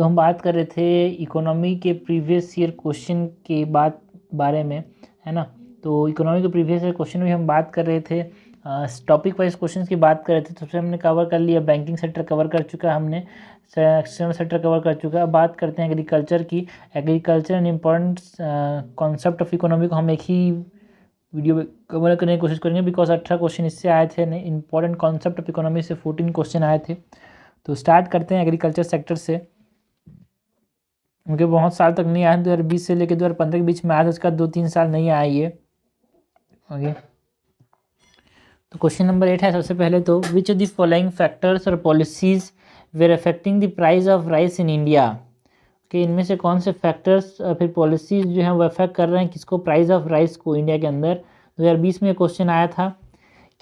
तो हम बात कर रहे थे इकोनॉमी के प्रीवियस ईयर क्वेश्चन के बारे में, है ना। तो इकोनॉमी के प्रीवियस ईयर क्वेश्चन में हम बात कर रहे थे, टॉपिक वाइज क्वेश्चंस की बात कर रहे थे। सबसे हमने कवर कर लिया, बैंकिंग सेक्टर कवर कर चुका हमने, एक्सटर्नल सेक्टर कवर कर चुका। अब बात करते हैं एग्रीकल्चर की। Agriculture and important concept of economy को हम एक ही वीडियो में कवर करने की कोशिश करेंगे, बिकॉज 18 क्वेश्चन इससे आए थे। नहीं, इंपॉर्टेंट कॉन्सेप्ट ऑफ इकोनॉमी से 14 क्वेश्चन आए थे। तो स्टार्ट करते हैं एग्रीकल्चर सेक्टर से, क्योंकि बहुत साल तक नहीं आया, 2020 से लेकर 2015 के बीच में आया था, उसका 2-3 साल नहीं आया ये। ओके, तो क्वेश्चन नंबर 8 है सबसे पहले तो, which of the following factors और policies were affecting the price of rice in India. कि इनमें से कौन से फैक्टर्स फिर पॉलिसीज जो हैं वो अफेक्ट कर रहे हैं किसको, प्राइस ऑफ राइस को इंडिया के अंदर। 2020 में क्वेश्चन आया था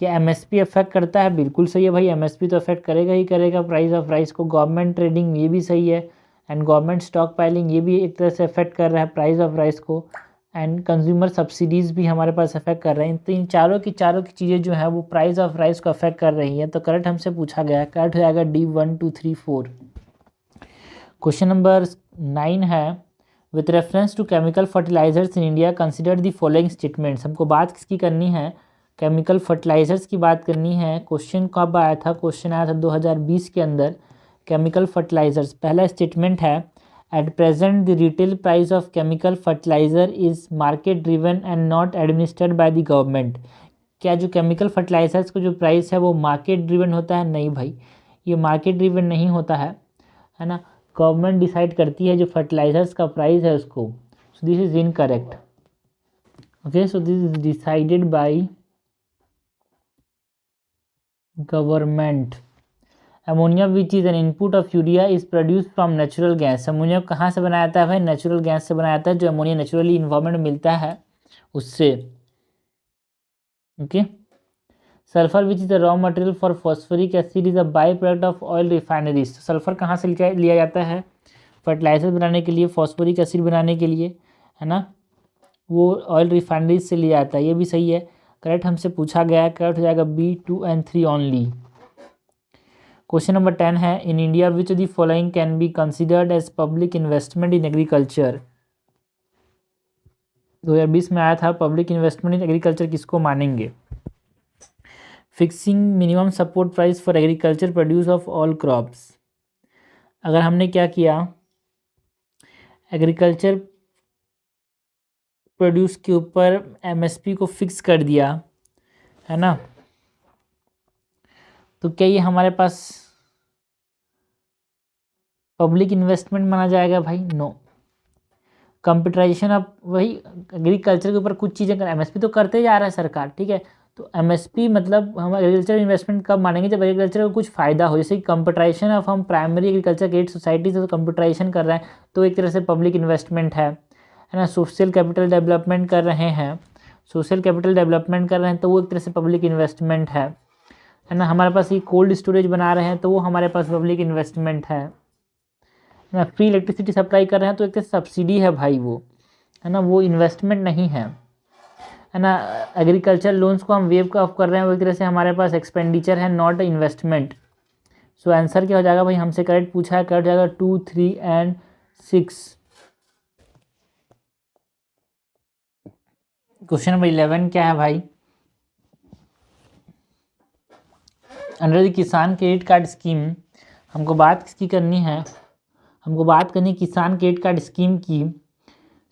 कि एमएसपी अफेक्ट करता है। बिल्कुल सही है भाई, एमएसपी तो अफेक्ट करेगा ही करेगा प्राइस ऑफ राइस को। गवर्नमेंट ट्रेडिंग, ये भी सही है। एंड गवर्नमेंट स्टॉक पाइलिंग, ये भी एक तरह से अफेक्ट कर रहा है प्राइस ऑफ राइस को। एंड कंज्यूमर सब्सिडीज़ भी हमारे पास अफेक्ट कर रहे हैं। तो इन चारों की चीज़ें जो हैं वो प्राइस ऑफ राइस को अफेक्ट कर रही हैं। तो करेक्ट हमसे पूछा गया है, करेक्ट हो जाएगा D 1 2 3 4। क्वेश्चन नंबर 9 है, with reference to chemical fertilizers in India consider the following statements. हमको बात किसकी करनी है, केमिकल फर्टिलाइजर्स की बात करनी है। क्वेश्चन कब आया था, क्वेश्चन आया था 2020 के अंदर, केमिकल फर्टिलाइजर्स। पहला स्टेटमेंट है, at present the retail price of chemical fertilizer is market driven and not administered by the government. क्या जो केमिकल फर्टिलाइजर्स का जो प्राइस है वो मार्केट ड्रिवन होता है? नहीं भाई, ये मार्केट ड्रिवन नहीं होता है ना। गवर्नमेंट डिसाइड करती है जो फर्टिलाइजर्स का प्राइस है उसको। सो this is incorrect. Okay, so this is decided by government. Ammonia which is an input of urea is produce from natural gas. Ammonia कहाँ से बनाया जाता है भाई? नेचुरल गैस से बनाया जाता है, जो अमोनिया नेचुरली इन्वायरमेंट में मिलता है उससे। Okay, sulphur which is the raw material for phosphoric acid is a by product of oil refineries. Sulphur कहाँ से लिया जाता है? फर्टिलाइजर बनाने के लिए, फॉस्फोरिक एसिड बनाने के लिए, है ना, वो ऑयल रिफाइनरीज से लिया जाता है। ये भी सही है, करेक्ट हमसे पूछा गया है, करेक्ट हो जाएगा B 2 and 3 only. Question number 10 है, in India which of the following can be considered as public investment in agriculture. 2020 में आया था, पब्लिक इन्वेस्टमेंट इन एग्रीकल्चर किसको मानेंगे? Fixing minimum support price for agriculture produce of all crops. अगर हमने क्या किया, एग्रीकल्चर प्रोड्यूस के ऊपर एमएसपी को फिक्स कर दिया, है ना, तो क्या ये हमारे पास पब्लिक इन्वेस्टमेंट माना जाएगा भाई? नो। कंप्यूटराइजेशन अब वही एग्रीकल्चर के ऊपर कुछ चीज़ें एमएसपी तो करते जा रहा है सरकार, ठीक है। तो एमएसपी मतलब हम एग्रीकल्चर इन्वेस्टमेंट कब मानेंगे? जब एग्रीकल्चर को कुछ फ़ायदा हो। जैसे कंप्यूटराइजेशन ऑफ हम प्राइमरी एग्रीकल्चर क्रेडिट सोसाइटी से कंप्यूटराइजेशन कर रहे हैं, तो एक तरह से पब्लिक इन्वेस्टमेंट है ना। सोशल कैपिटल डेवलपमेंट कर रहे हैं, सोशल कैपिटल डेवलपमेंट कर रहे हैं, तो वो एक तरह से पब्लिक इन्वेस्टमेंट है ना। हमारे पास ये कोल्ड स्टोरेज बना रहे हैं, तो वो हमारे पास पब्लिक इन्वेस्टमेंट है ना। फ्री इलेक्ट्रिसिटी सप्लाई कर रहे हैं, तो एक तरह से सब्सिडी है भाई वो, है ना, वो इन्वेस्टमेंट नहीं है ना। एग्रीकल्चर लोन्स को हम वेव ऑफ कर रहे हैं, वो एक तरह से हमारे पास एक्सपेंडिचर है, नॉट इन्वेस्टमेंट। सो आंसर क्या हो जाएगा भाई? हमसे करेक्ट पूछा है, करेक्ट हो जाएगा 2, 3 and 6। क्वेश्चन नंबर 11 क्या है भाई? अंडर द किसान क्रेडिट कार्ड स्कीम, हमको बात किसकी करनी है? हमको बात करनी है किसान क्रेडिट कार्ड स्कीम की।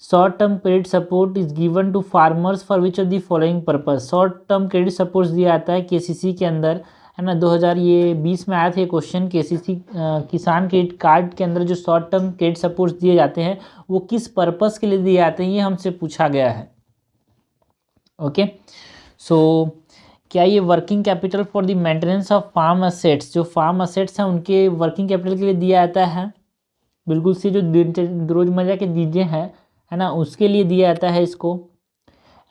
Short term credit support is given to farmers for which of the following purpose. Short term credit support दिया जाता है केसीसी के अंदर, है ना। 2020 में आया था ये क्वेश्चन, केसीसी किसान क्रेडिट कार्ड के अंदर जो शॉर्ट टर्म क्रेडिट सपोर्ट दिए जाते हैं वो किस पर्पस के लिए दिए जाते हैं, ये हमसे पूछा गया है। ओके, सो क्या ये working capital for the maintenance of farm assets, जो फार्म असेट्स हैं उनके वर्किंग कैपिटल के लिए दिया जाता है? बिल्कुल से जो रोजमर्रा के चीज़ें हैं, है ना, उसके लिए दिया जाता है इसको।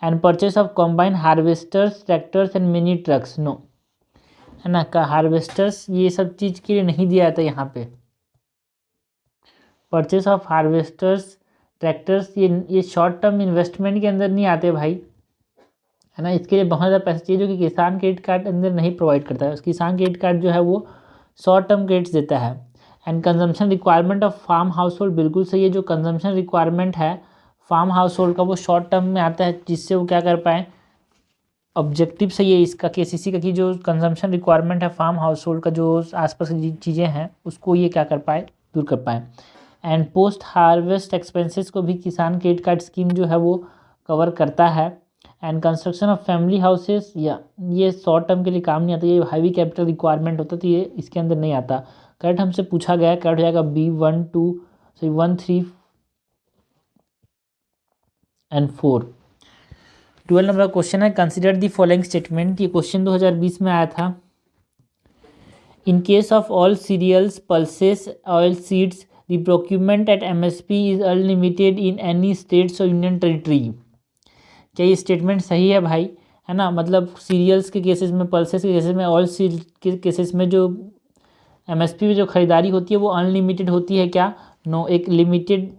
And purchase of combine harvesters, tractors and mini trucks, no, है ना। का हार्वेस्टर्स ये सब चीज़ के लिए नहीं दिया जाता यहाँ पे। परचेस ऑफ हार्वेस्टर्स, ट्रैक्टर्स, ये शॉर्ट टर्म इन्वेस्टमेंट के अंदर नहीं आते भाई, है ना। इसके लिए बहुत ज़्यादा पैसे चाहिए, जो कि किसान क्रेडिट कार्ड अंदर नहीं प्रोवाइड करता है। किसान क्रेडिट कार्ड जो है वो शॉर्ट टर्म क्रेडिट्स देता है। And consumption requirement of farm household, बिल्कुल सही है, जो कंजम्पशन रिक्वायरमेंट है फार्म हाउस होल्ड का वो शॉर्ट टर्म में आता है, जिससे वो क्या कर पाए, ऑब्जेक्टिव सही है इसका केसीसी का कि जो कंजम्पशन रिक्वायरमेंट है फार्म हाउस होल्ड का, जो आसपास की चीज़ें हैं उसको ये क्या कर पाए, दूर कर पाए। एंड पोस्ट हार्वेस्ट एक्सपेंसेस को भी किसान क्रेडिट कार्ड स्कीम जो है वो कवर करता है। And construction of family houses, या ये शॉर्ट टर्म के लिए काम नहीं आता, ये हैवी कैपिटल रिक्वायरमेंट होता है, तो ये इसके अंदर नहीं आता। करेक्ट हमसे पूछा गया है, करेक्ट हो जाएगा B 1 3 एंड 4। 12 नंबर क्वेश्चन है, कंसिडर दी फॉलोइंग स्टेटमेंट, ये क्वेश्चन 2020 में आया था। In case of all cereals, pulses, oil seeds, the procurement at MSP is unlimited in any states और यूनियन टेरिटरी। क्या ये स्टेटमेंट सही है भाई, है ना? मतलब सीरियल्स के केसेस में, पल्सेस के केसेस में, ऑयल सीड के केसेस में जो MSP में जो खरीदारी होती है वो अनलिमिटेड होती है क्या? नो, एक लिमिटेड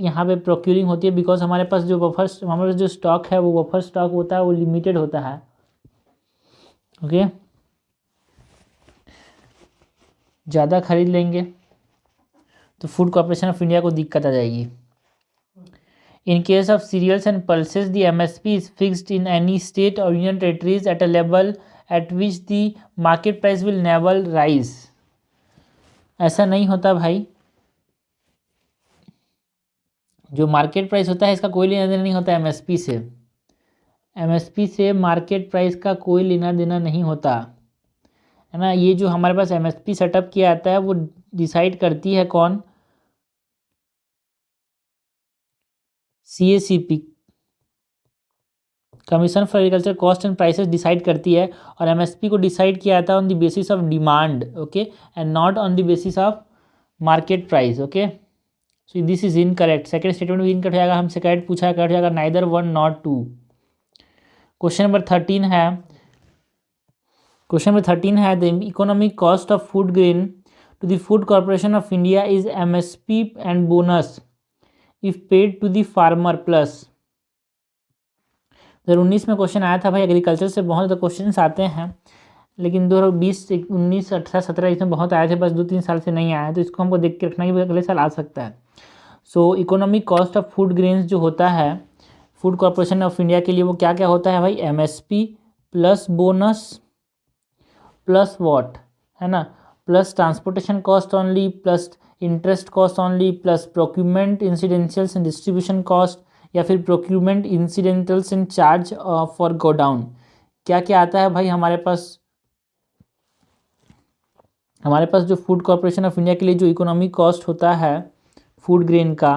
यहाँ पे प्रोक्यूरिंग होती है, बिकॉज हमारे पास जो हमारे पास जो स्टॉक है वो बफर स्टॉक होता है, वो लिमिटेड होता है। ओके, ज़्यादा खरीद लेंगे तो फूड कॉर्पोरेशन ऑफ इंडिया को दिक्कत आ जाएगी। In case of cereals and pulses the MSP is fixed in any state और union territories at a level at which the market price will never rise. ऐसा नहीं होता भाई, जो मार्केट प्राइस होता है इसका कोई लेना देना नहीं होता MSP से। MSP से मार्केट प्राइस का कोई लेना देना नहीं होता, है ना? ये जो हमारे पास MSP सेटअप किया जाता है वो डिसाइड करती है कौन? CACP, commission for agriculture cost and prices decide करती है, और MSP को डिसाइड किया जाता है on the basis of demand, okay, and not on the basis of market price. Okay, so this is incorrect, second statement भी incorrect हो जाएगा, हमसे करेक्ट पूछा है, करेक्ट हो जाएगा नाइदर 1 नॉट 2। क्वेश्चन नंबर 13 है, the economic cost of food grain to the food corporation of India is MSP and bonus if paid to the farmer plus. 2019 में क्वेश्चन आया था भाई, एग्रीकल्चर से बहुत ज़्यादा क्वेश्चन आते हैं, लेकिन 2020 19 18 17 इसमें बहुत आए थे, बस 2-3 साल से नहीं आया, तो इसको हमको देख के रखना कि अगले साल आ सकता है। सो economic cost of food grains जो होता है फूड कॉर्पोरेशन ऑफ इंडिया के लिए, वो क्या क्या होता है भाई? MSP plus bonus plus what, है ना, plus transportation cost only, plus interest cost only, plus procurement incidentals and distribution cost, या फिर procurement incidentals and charge for godown. क्या क्या आता है भाई हमारे पास जो फूड कॉर्पोरेशन ऑफ इंडिया के लिए जो इकोनॉमिक कॉस्ट होता है फूड ग्रेन का,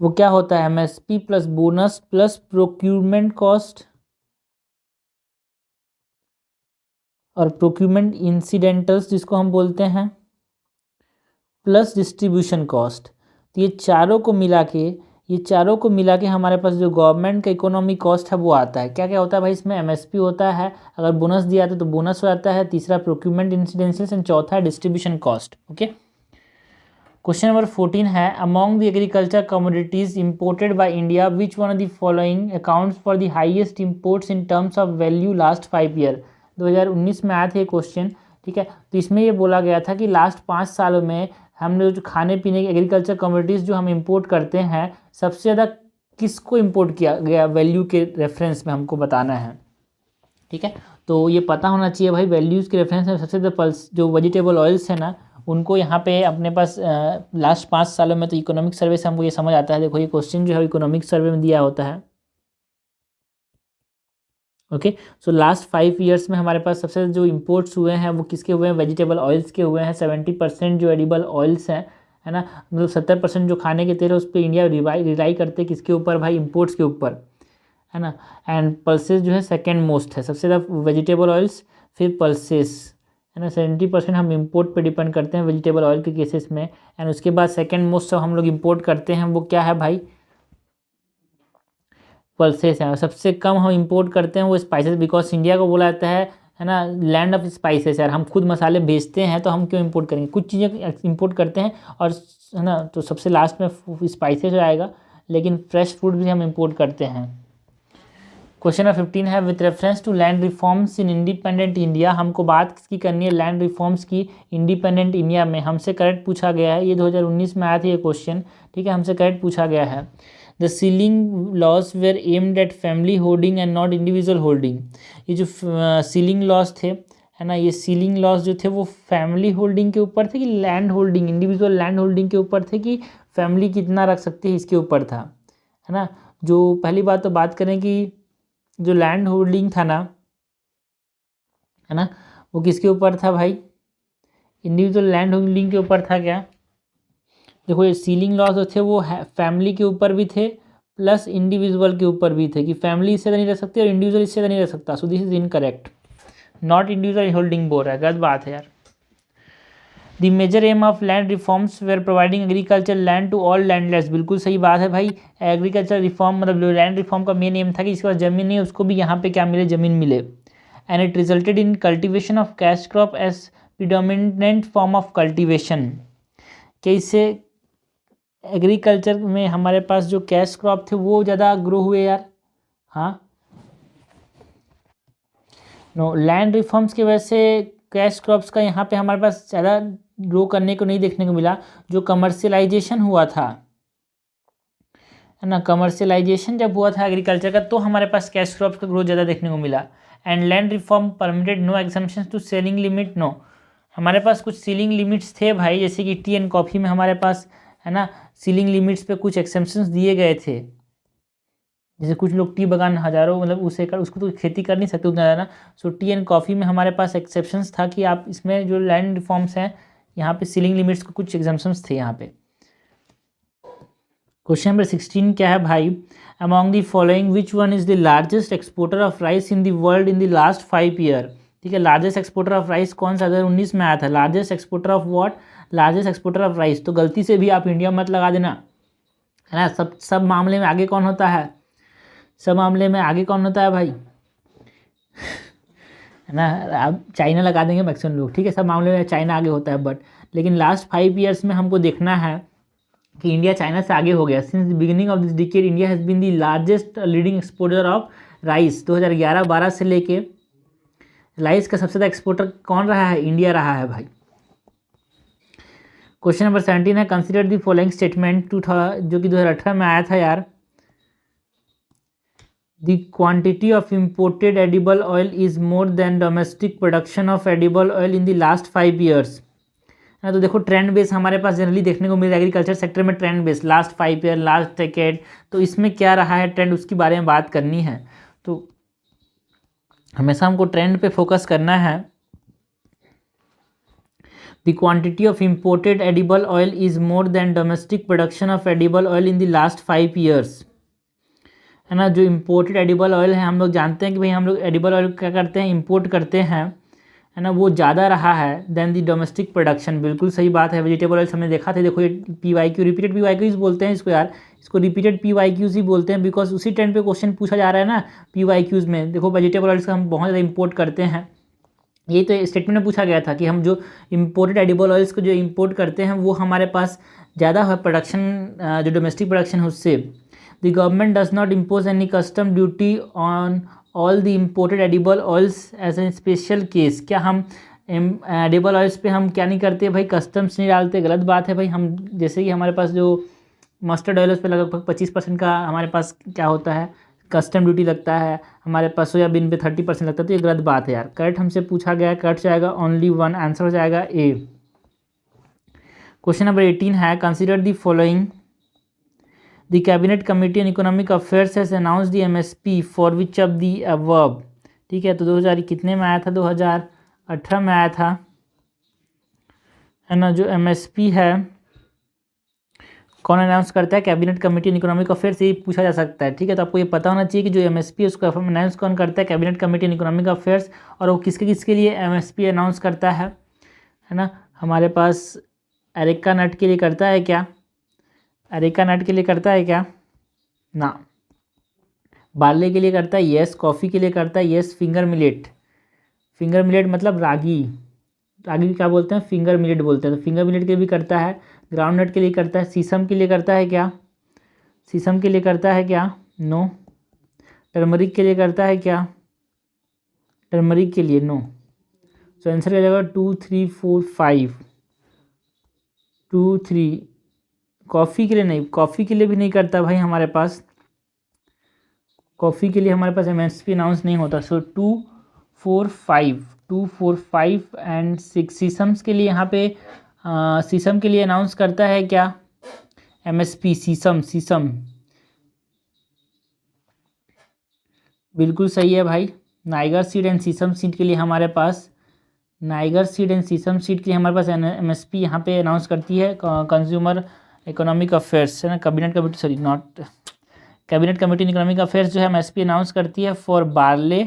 वो क्या होता है? MSP plus bonus plus procurement cost और प्रोक्यूरमेंट इंसिडेंटल्स जिसको हम बोलते हैं, प्लस डिस्ट्रीब्यूशन कॉस्ट। तो ये चारों को मिला के हमारे पास जो गवर्नमेंट का इकोनॉमिक कॉस्ट है वो आता है। क्या क्या होता है भाई इसमें? MSP होता है, अगर बोनस दिया जाता है तो बोनस हो जाता है, तीसरा प्रोक्यूरमेंट इंसिडेंशियल्स एंड चौथा है distribution cost. Okay, question number 14 है, among the agriculture commodities imported by India which one of the following accounts for the highest imports in terms of value last 5 year. 2019 में आया था ये question, ठीक है। तो इसमें ये बोला गया था कि लास्ट 5 सालों में हमने जो खाने पीने की एग्रीकल्चर कमोडिटीज़ जो हम इंपोर्ट करते हैं, सबसे ज़्यादा किसको इंपोर्ट किया गया वैल्यू के रेफरेंस में हमको बताना है, ठीक है। तो ये पता होना चाहिए भाई, वैल्यूज़ के रेफरेंस में सबसे ज़्यादा जो वेजिटेबल ऑयल्स है ना, उनको यहाँ पे अपने पास लास्ट 5 सालों में, तो इकोनॉमिक सर्वे से हमको ये समझ आता है। देखो ये क्वेश्चन जो है इकोनॉमिक सर्वे में दिया होता है। ओके, सो लास्ट 5 ईयर्स में हमारे पास सबसे जो इंपोर्ट्स हुए हैं वो किसके हुए हैं? वेजिटेबल ऑयल्स के हुए हैं। 70% जो एडिबल ऑयल्स हैं, है ना, मतलब 70% जो खाने के तेल है उस पर इंडिया रिलाई करते हैं किसके ऊपर भाई? इंपोर्ट्स के ऊपर, है ना। एंड पल्सेस जो है सेकेंड मोस्ट है, सबसे ज़्यादा वेजिटेबल ऑयल्स, फिर पल्सेस, है ना। 70% हम इंपोर्ट पे डिपेंड करते हैं वेजिटेबल ऑयल के केसेस में। एंड उसके बाद सेकेंड मोस्ट हम लोग इंपोर्ट करते हैं वो क्या है भाई? पल्सेस है। और सबसे कम हम इंपोर्ट करते हैं वो स्पाइसेस, बिकॉज इंडिया को बोला जाता है ना, लैंड ऑफ स्पाइसेस। यार हम खुद मसाले बेचते हैं तो हम क्यों इंपोर्ट करेंगे? कुछ चीज़ें इंपोर्ट करते हैं, और है ना, तो सबसे लास्ट में स्पाइसेस आएगा, लेकिन फ्रेश फूड भी हम इंपोर्ट करते हैं। क्वेश्चन नंबर 15 है with reference to land reforms in independent India. हमको बात किसकी करनी है, लैंड रिफॉर्म्स की इंडिपेंडेंट इंडिया में। हमसे करेक्ट पूछा गया है, ये 2019 में आया था ये क्वेश्चन, ठीक है, हमसे करेक्ट पूछा गया है। The ceiling laws were aimed at family holding and not individual holding. ये जो सीलिंग लॉज थे, है ना, ये सीलिंग लॉज जो थे वो फैमिली होल्डिंग के ऊपर थे कि land holding, individual land holding के ऊपर थे कि फैमिली कितना रख सकते हैं इसके ऊपर था, है ना। जो पहली बात तो बात करें कि जो लैंड होल्डिंग था ना, है ना, वो किसके ऊपर था भाई, इंडिविजुअल लैंड होल्डिंग के ऊपर था क्या। देखो ये सीलिंग लॉज जो थे वो फैमिली के ऊपर भी थे प्लस इंडिविजुअल के ऊपर भी थे कि फैमिली इससे नहीं रह सकती और इंडिविजुअल इससे नहीं रह सकता। So this is incorrect, not individual holding बोल रहा है, गलत बात है यार। The major aim of land reforms were providing agriculture land to all landless. बिल्कुल सही बात है भाई, एग्रीकल्चर रिफॉर्म मतलब जो लैंड रिफॉर्म का मेन एम था कि इसके पास जमीन नहीं है उसको भी यहाँ पे क्या मिले, जमीन मिले। And it resulted in cultivation of cash crop as predominant form of cultivation. कि इससे एग्रीकल्चर में हमारे पास जो कैश क्रॉप थे वो ज़्यादा ग्रो हुए यार। हाँ, नो, लैंड रिफॉर्म्स की वजह से कैश क्रॉप्स का यहाँ पे हमारे पास ज़्यादा ग्रो करने को नहीं देखने को मिला। जो कमर्शियलाइजेशन हुआ था, है ना, कमर्शियलाइजेशन जब हुआ था एग्रीकल्चर का तो हमारे पास कैश क्रॉप्स का ग्रोथ ज़्यादा देखने को मिला। And land reform permitted no exemptions to ceiling limit, no, हमारे पास कुछ सीलिंग लिमिट्स थे भाई, जैसे कि टी एंड कॉफ़ी में हमारे पास, है ना, सीलिंग लिमिट्स पे कुछ एक्सेप्शंस दिए गए थे। जैसे कुछ लोग टी बागान हज़ारों मतलब उसको तो खेती कर नहीं सकते उतना ज़्यादा। सो टी एंड कॉफ़ी में हमारे पास एक्सेप्शंस था कि आप इसमें जो लैंड रिफॉर्म्स हैं यहाँ पे सीलिंग लिमिट्स को कुछ एग्जम्पशंस थे यहाँ पे। क्वेश्चन नंबर 16 क्या है भाई, among the following which one is the largest exporter of rice in the world in the last 5 year. ठीक है, लार्जेस्ट एक्सपोर्टर ऑफ राइस कौन सा 2019 में आया था, largest exporter of what, largest exporter of rice. तो गलती से भी आप इंडिया मत लगा देना, है ना। सब मामले में आगे कौन होता है, सब मामले में आगे कौन होता है भाई, है ना। आप चाइना लगा देंगे मैक्सिमम लोग, ठीक है, सब मामले में चाइना आगे होता है। बट लेकिन लास्ट 5 ईयर्स में हमको देखना है कि इंडिया चाइना से आगे हो गया। Since the beginning of this decade India has been the largest leading exporter of rice. 2011-12 से लेके राइस का सबसे ज़्यादा एक्सपोर्टर कौन रहा है, इंडिया रहा है भाई। क्वेश्चन नंबर 17 है कंसिडर द फॉलोइंग स्टेटमेंट जो कि 2018 में आया था यार। The quantity of imported edible oil is more than domestic production of edible oil in the last 5 years. है, तो देखो ट्रेंड बेस हमारे पास जनरली देखने को मिल रहा है एग्रीकल्चर सेक्टर में, trend base last 5 year, last decade. तो इसमें क्या रहा है ट्रेंड, उसके बारे में बात करनी है। तो हमेशा हमको ट्रेंड पे फोकस करना है। The quantity of imported edible oil is more than domestic production of edible oil in the last 5 years, है ना। जो इम्पोर्टेड एडिबल ऑयल है, हम लोग जानते हैं कि भाई हम लोग एडिबल ऑयल क्या करते हैं, इम्पोर्ट करते हैं, है ना, वो ज़्यादा रहा है देन दी डोमेस्टिक प्रोडक्शन। बिल्कुल सही बात है। वेजिटेबल ऑयल्स हमने देखा था, देखो ये PYQ रिपीटेड PYQs बोलते हैं इसको यार, इसको रिपीटेड PYQs ही बोलते हैं बिकॉज उसी ट्रेंड पे क्वेश्चन पूछा जा रहा है ना PYQs में। देखो वेजिटेबल ऑयल्स का हम बहुत ज़्यादा इंपोर्ट करते हैं, ये तो स्टेटमेंट में पूछा गया था कि हम जो इम्पोर्टेड एडिबल ऑयल्स को जो इम्पोर्ट करते हैं वो हमारे पास ज़्यादा है प्रोडक्शन, जो डोमेस्टिक प्रोडक्शन है उससे। The government does not impose any custom duty on all the imported edible oils as a special case. क्या हम एडिबल ऑयल्स पे हम क्या नहीं करते भाई, कस्टम्स नहीं डालते, गलत बात है भाई। हम जैसे कि हमारे पास जो मस्टर्ड ऑयल्स पे लगभग 25% का हमारे पास क्या होता है, कस्टम ड्यूटी लगता है, हमारे पास सोयाबीन पे 30% लगता है। तो ये गलत बात है यार। करेक्ट हमसे पूछा गया है, करेक्ट जाएगा ओनली 1, आंसर हो जाएगा ए। क्वेश्चन नंबर 18 है consider the following, the cabinet committee on economic affairs has announced the MSP for which of the above. ठीक है, तो 2000 कितने में आया था, 2018 में आया था, है ना। जो MSP है कौन अनाउंस करता है, cabinet committee on economic affairs, ये पूछा जा सकता है। ठीक है, तो आपको ये पता होना चाहिए कि जो MSP है उसको अनाउंस कौन करता है, cabinet committee on economic affairs. और वो किसके किसके लिए MSP अनाउंस करता है ना। हमारे पास अरेका नट के लिए करता है क्या, अरेका नट के लिए करता है क्या ना, बार्ले के लिए करता है यस, कॉफ़ी के लिए करता है yes, finger millet, finger millet मतलब रागी, रागी क्या बोलते हैं, फिंगर मिलेट बोलते हैं। तो फिंगर मिलेट के लिए भी करता है, ग्राउंड नट के लिए करता है, शीशम के लिए करता है क्या, शीशम के लिए करता है क्या, नो, टर्मरिक के लिए करता है क्या? टर्मरिक के लिए नो। सो आंसर क्या जाएगा 2 3 4 5 2 3। कॉफ़ी के लिए नहीं, कॉफ़ी के लिए भी नहीं करता भाई हमारे पास, कॉफ़ी के लिए हमारे पास MSP अनाउंस नहीं होता। सो 2 4 5 एंड 6। सीसम्स के लिए यहाँ पे सीसम के लिए अनाउंस करता है क्या MSP? सीसम बिल्कुल सही है भाई। Niger seed and sesame seed के लिए हमारे पास, niger seed and sesame seed के लिए हमारे पास MSP यहाँ पे अनाउंस करती है कंज्यूमर इकोनॉमिक अफेयर्स है ना, cabinet committee, sorry not cabinet committee in economic affairs जो है MSP अनाउंस करती है for barley,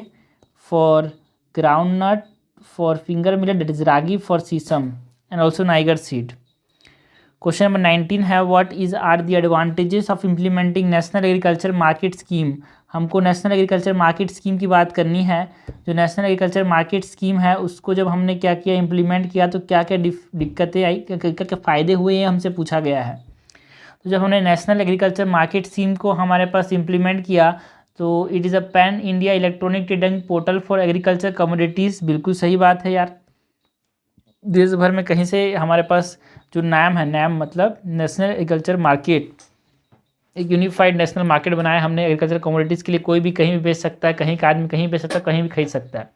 for groundnut, for finger millet that is ragi, for sesame and also niger seed. Question number 19 है what is are the advantages of implementing national agriculture market scheme. हमको national agriculture market scheme की बात करनी है। जो national agriculture market scheme है उसको जब हमने क्या किया, इम्प्लीमेंट किया, तो क्या क्या दिक्कतें आई, क्या क्या फ़ायदे हुए, ये हमसे पूछा गया है। तो जब हमने नेशनल एग्रीकल्चर मार्केट स्कीम को हमारे पास इम्प्लीमेंट किया तो it is a pan India electronic trading portal for agriculture commodities. बिल्कुल सही बात है यार। देश भर में कहीं से हमारे पास जो नाम है, नाम मतलब नेशनल एग्रीकल्चर मार्केट, एक यूनिफाइड नेशनल मार्केट बनाया हमने एग्रीकल्चर कमोडिटीज़ के लिए। कोई भी कहीं भी बेच सकता है, कहीं का आदमी कहीं बेच सकता है, कहीं भी खरीद सकता है।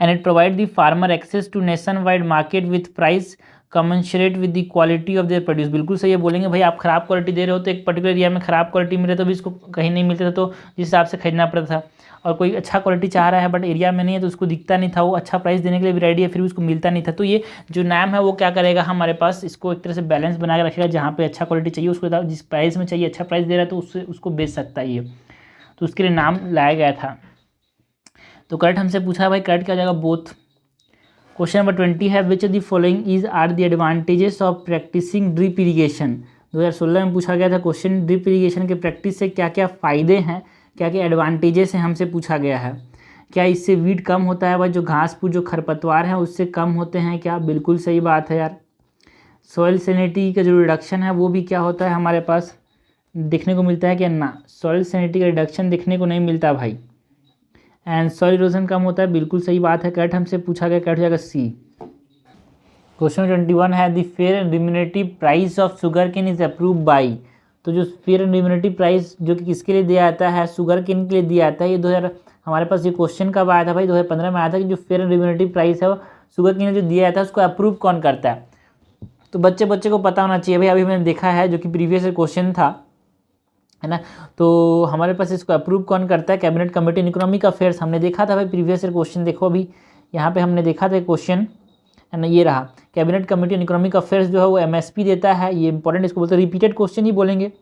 And it provide the farmer access to nationwide market with price commensurate with the quality of their produce. बिल्कुल सही है। बोलेंगे भाई आप खराब क्वालिटी दे रहे हो तो एक पर्टिकुलर एरिया में खराब क्वालिटी मिले तो भी इसको कहीं नहीं मिलता था, तो जिस हिसाब से खरीदना पड़ता था। और कोई अच्छा क्वालिटी चाह रहा है बट एरिया में नहीं है तो उसको दिखता नहीं था, वो अच्छा प्राइस देने के लिए भी रेडी है, फिर भी उसको मिलता नहीं था। तो ये जो नाम है वो क्या करेगा, हमारे पास इसको एक तरह से बैलेंस बना के रखेगा। जहाँ पे अच्छा क्वालिटी चाहिए उसको, जिस प्राइस में चाहिए अच्छा प्राइस दे रहा है तो उससे उसको बेच सकता है ये, तो उसके लिए नाम लाया गया था। तो करेक्ट हमसे पूछा है भाई, करेक्ट क्या हो जाएगा? बोथ। क्वेश्चन नंबर 20 है which of the following is are the advantages of practicing drip irrigation. 2016 में पूछा गया था क्वेश्चन, ड्रिप इरीगेशन के प्रैक्टिस से क्या क्या फ़ायदे हैं, क्या क्या एडवांटेजेस हैं, हमसे पूछा गया है। क्या इससे वीड कम होता है भाई, जो घास फूस जो खरपतवार हैं उससे कम होते हैं क्या? बिल्कुल सही बात है यार। सॉइल सैनिटी का जो रिडक्शन है वो भी क्या होता है हमारे पास देखने को मिलता है क्या? ना, सॉइल सैनिटी का रिडक्शन देखने को नहीं मिलता भाई। एंड सॉइल इरोजन कम होता है, बिल्कुल सही बात है। करेक्ट हमसे पूछा गया, करेक्ट हो जाएगा सी। क्वेश्चन 21 है the fair and remunerative price of sugarcane is approve by. तो जो फेयर एंड रिम्यूनरेटिव प्राइस जो कि किसके लिए दिया जाता है, शुगर केन के लिए दिया जाता है। ये 2000 हमारे पास ये क्वेश्चन कब आया था भाई? 2015 में आया था कि जो फेयर एंड रिम्यूनरेटिव प्राइस है वो शुगर केन जो दिया जाता है उसको अप्रूव कौन करता है। तो बच्चे को पता होना चाहिए भाई, अभी मैंने देखा है जो कि प्रीवियस क्वेश्चन था, है ना। तो हमारे पास इसको अप्रूव कौन करता है? Cabinet committee in economic affairs. हमने देखा था भाई प्रीवियस क्वेश्चन, देखो अभी यहाँ पे हमने देखा था क्वेश्चन, है ना, ये रहा। Cabinet committee in economic affairs जो है वो MSP देता है, ये इंपॉर्टेंट, इसको बोलते हैं रिपीटेड क्वेश्चन ही बोलेंगे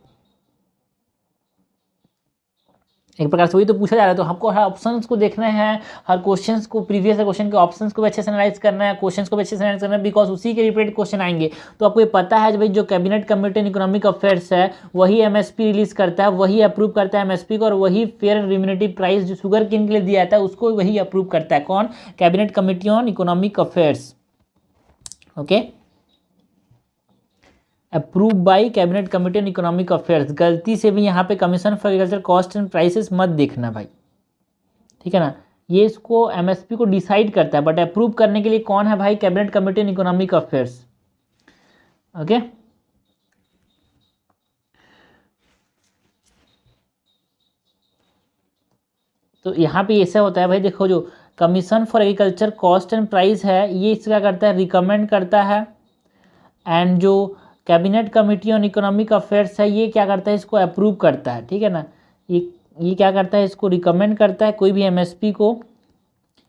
एक प्रकार से। वही तो पूछा जा रहा है, तो हमको हर ऑप्शंस को देखना है, हर क्वेश्चंस को, प्रीवियस क्वेश्चन के ऑप्शंस को भी अच्छे से एनालाइज करना है, क्वेश्चंस को भी अच्छे से एनालाइज करना है, बिकॉज उसी के रिपीटेड क्वेश्चन आएंगे। तो आपको ये पता है भाई जो cabinet committee in economic affairs है वही MSP रिलीज करता है, वही अप्रूव करता है MSP को, और वही फेयर एंड रिम्यूनरेटिव प्राइस जो शुगर केन के लिए दिया जाता है उसको वही अप्रूव करता है। कौन? Cabinet committee on economic affairs. Okay, approve by cabinet committee on economic affairs. गलती से भी यहाँ पे commission for agriculture cost and prices मत देखना भाई, ठीक है ना। ये इसको MSP को डिसाइड करता है, बट अप्रूव करने के लिए कौन है भाई? Cabinet committee on economic affairs. Okay, तो यहाँ पे ऐसा होता है भाई, देखो जो commission for agriculture cost and price है ये इसका करता है, रिकमेंड करता है। एंड जो cabinet committee on economic affairs है ये क्या करता है? इसको अप्रूव करता है, ठीक है ना। ये क्या करता है? इसको रिकमेंड करता है कोई भी MSP को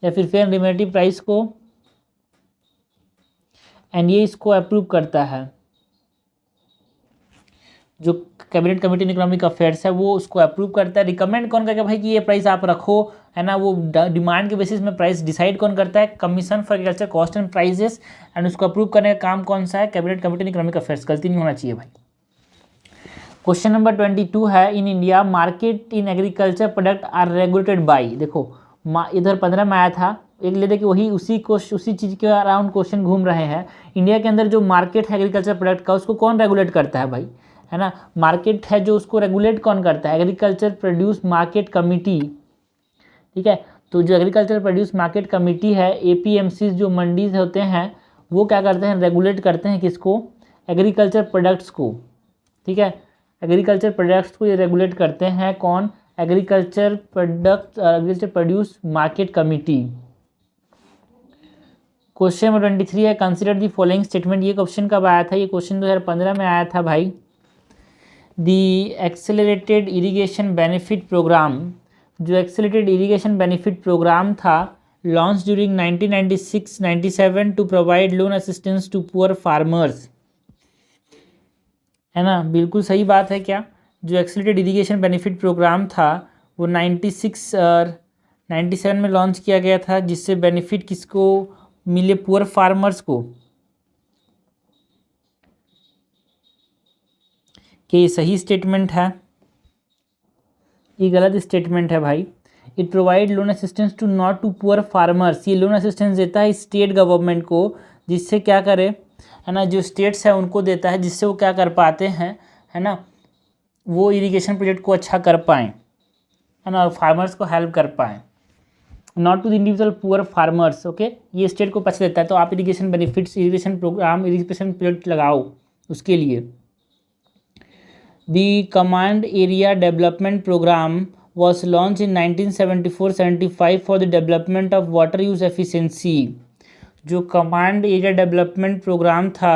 या फिर फेयर एंड रिम्यूनरेटिव प्राइस को, एंड ये इसको अप्रूव करता है। जो cabinet committee in economic affairs है वो उसको अप्रूव करता है। रिकमेंड कौन करता है भाई कि ये प्राइस आप रखो, है ना, वो डिमांड के बेसिस में प्राइस डिसाइड कौन करता है? Commission for agriculture cost and prices. And उसको अप्रूव करने का काम कौन सा है? Cabinet committee in economic affairs. गलती नहीं होना चाहिए भाई। क्वेश्चन नंबर 22 है in India market in agriculture product are regulated by. देखो इधर 15 में आया था, एक ले दे कि वही उसी चीज़ के अराउंड क्वेश्चन घूम रहे हैं। इंडिया के अंदर जो मार्केट है एग्रीकल्चर प्रोडक्ट का उसको कौन रेगुलेट करता है भाई? है ना। मार्केट है जो उसको रेगुलेट कौन करता है, एग्रीकल्चर प्रोड्यूस मार्केट कमिटी, ठीक है। तो जो एग्रीकल्चर प्रोड्यूस मार्केट कमिटी है, एपीएमसी जो मंडीज होते हैं वो क्या करते हैं, रेगुलेट करते हैं किसको, एग्रीकल्चर प्रोडक्ट्स को, ठीक है। एग्रीकल्चर प्रोडक्ट्स को ये रेगुलेट करते हैं कौन, agriculture produce market committee. Question number 23 है, कंसिडर द फॉलोइंग स्टेटमेंट। ये क्वेश्चन कब आया था, ये क्वेश्चन 2015 में आया था भाई। The accelerated irrigation benefit program, जो एक्सेलरेटेड इरिगेशन बेनिफिट प्रोग्राम था, launch during 1996-97 to provide loan assistance to poor farmers, है ना। बिल्कुल सही बात है क्या, जो एक्सेलरेटेड इरिगेशन बेनिफिट प्रोग्राम था वो 96 और 97 में लॉन्च किया गया था, जिससे बेनिफिट किसको मिले, पुअर फार्मर्स को। कि ये सही स्टेटमेंट है, ये गलत स्टेटमेंट है भाई। It provide loan assistance to not to poor farmers, ये लोन असिस्टेंस देता है स्टेट गवर्नमेंट को, जिससे क्या करे, है ना, जो स्टेट्स है उनको देता है, जिससे वो क्या कर पाते हैं, है ना, वो इरिगेशन प्रोजेक्ट को अच्छा कर पाएँ, है ना, और फार्मर्स को हेल्प कर पाएँ, not to the individual poor farmers. Okay, ये स्टेट को पैसे देता है। तो आप irrigation benefits, irrigation program, irrigation project लगाओ उसके लिए। The command area development program was launched in 1974-75 for the development of water use efficiency। जो कमांड एरिया डेवलपमेंट प्रोग्राम था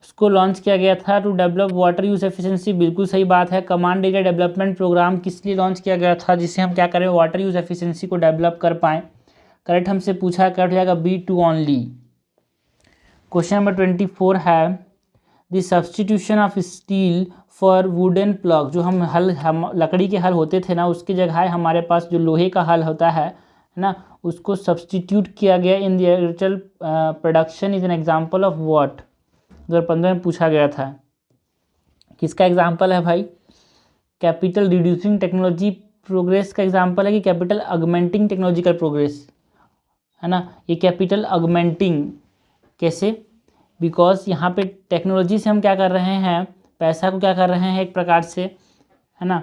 उसको लॉन्च किया गया था to develop water use efficiency. बिल्कुल सही बात है। कमांड एरिया डेवलपमेंट प्रोग्राम किस लिए लॉन्च किया गया था, जिससे हम क्या करें, वाटर यूज एफिशिएंसी को डेवलप कर पाएँ। करेक्ट हमसे पूछा, करेक्ट हो जाएगा B2 ओनली। क्वेश्चन नंबर 24 है, the substitution of steel for wooden plug. जो हम लकड़ी के हल होते थे ना, उसकी जगह हमारे पास जो लोहे का हल होता है ना, उसको सब्सटीट्यूट किया गया in the agricultural production is an example of what. 2015 में पूछा गया था, किसका एग्जांपल है भाई, कैपिटल रिड्यूसिंग टेक्नोलॉजी प्रोग्रेस का एग्जांपल है कि कैपिटल ऑगमेंटिंग टेक्नोलॉजिकल प्रोग्रेस, है ना। ये कैपिटल ऑगमेंटिंग कैसे, बिकॉज यहाँ पे टेक्नोलॉजी से हम क्या कर रहे हैं, पैसा को क्या कर रहे हैं, एक प्रकार से, है ना,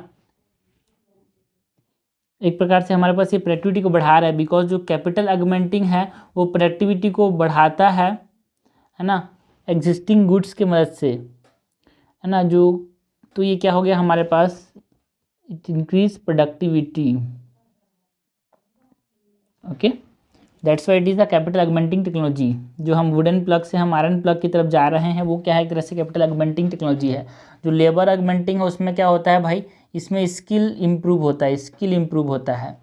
एक प्रकार से हमारे पास ये प्रोडक्टिविटी को बढ़ा रहा है। बिकॉज जो कैपिटल ऑगमेंटिंग है वो प्रोडक्टिविटी को बढ़ाता है ना, एग्जिस्टिंग गुड्स के मदद से, है ना। जो तो ये क्या हो गया हमारे पास, it increase productivity. Okay, that's why it is the capital augmenting technology. जो हम वुडन प्लग से हम आयरन प्लग की तरफ जा रहे हैं, वो क्या है, एक तरह से कैपिटल ऑगमेंटिंग टेक्नोलॉजी है। जो लेबर ऑगमेंटिंग है उसमें क्या होता है भाई, इसमें स्किल इम्प्रूव होता है, स्किल इम्प्रूव होता है।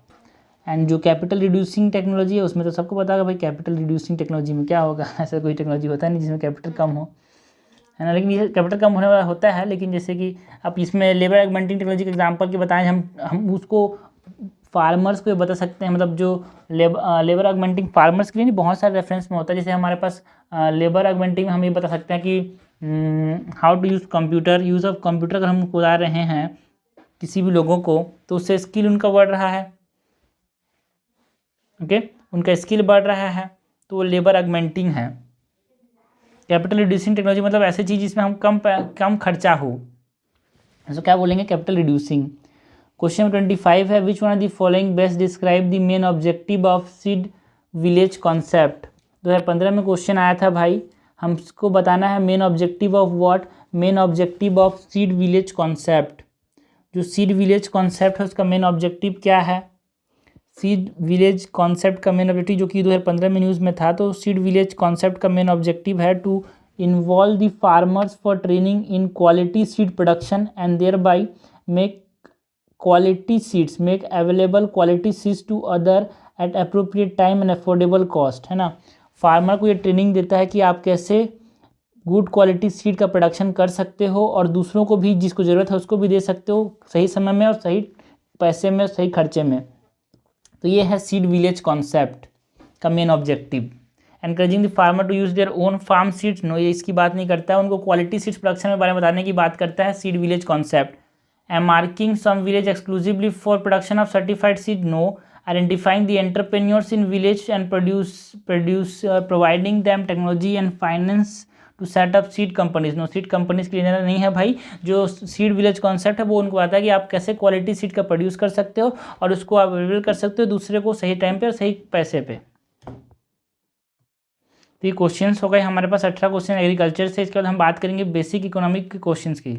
एंड जो कैपिटल रिड्यूसिंग टेक्नोलॉजी है उसमें तो सबको पता होगा भाई, कैपिटल रिड्यूसिंग टेक्नोलॉजी में क्या होगा, ऐसा कोई टेक्नोलॉजी होता नहीं जिसमें कैपिटल कम हो, है ना। लेकिन ये कैपिटल कम होने वाला होता है, लेकिन जैसे कि अब इसमें लेबर ऑगमेंटिंग टेक्नोलॉजी के एग्जाम्पल के बताएं, हम उसको फार्मर्स को बता सकते हैं। मतलब जो लेबर ऑगमेंटिंग फार्मर्स के लिए नहीं, बहुत सारे रेफरेंस में होता है। जैसे हमारे पास लेबर ऑगमेंटिंग में हम ये बता सकते हैं कि how to use computer, use of computer अगर हम बता रहे हैं किसी भी लोगों को, तो उससे स्किल उनका बढ़ रहा है। ओके, उनका स्किल बढ़ रहा है, तो वो लेबर ऑगमेंटिंग है। कैपिटल रिड्यूसिंग टेक्नोलॉजी मतलब ऐसी चीज़ जिसमें हम कम खर्चा हो, तो क्या बोलेंगे, कैपिटल रिड्यूसिंग। क्वेश्चन 25 है, which one of the following best describe the main objective of seed village concept. 2015 में क्वेश्चन आया था भाई, हमको बताना है main objective of what, main objective of seed village concept. जो सीड विलेज कॉन्सेप्ट है उसका मेन ऑब्जेक्टिव क्या है, सीड विलेज कॉन्सेप्ट का मेन ऑब्जेक्टिव, जो कि 2015 में न्यूज़ में था, तो सीड विलेज कॉन्सेप्ट का मेन ऑब्जेक्टिव है to involve the farmers for training in quality seed production and thereby make quality seeds, make available quality seeds to other at appropriate time and affordable cost, है ना। Farmer को ये training देता है कि आप कैसे गुड क्वालिटी सीड का प्रोडक्शन कर सकते हो और दूसरों को भी जिसको ज़रूरत है उसको भी दे सकते हो सही समय में और सही पैसे में, सही खर्चे में। तो ये है सीड विलेज कॉन्सेप्ट का main objective. Encouraging the farmer to use their own farm seeds, no, ये इसकी बात नहीं करता है, उनको क्वालिटी सीड्स प्रोडक्शन के बारे में बताने की बात करता है seed village concept. Marking some village exclusively for production of certified seed, no. Identifying the entrepreneurs in village and providing them technology and finance to set up seed companies. No, seed companies के लिए नहीं है भाई। जो seed village concept है वो उनको आता है कि आप कैसे क्वालिटी सीड का प्रोड्यूस कर सकते हो और उसको अवेलेबल कर सकते हो दूसरे को सही टाइम पे और सही पैसे पे। तो ये क्वेश्चंस हो गए हमारे पास 18 क्वेश्चन एग्रीकल्चर से। इसके बाद हम बात करेंगे बेसिक इकोनॉमिक के क्वेश्चंस की।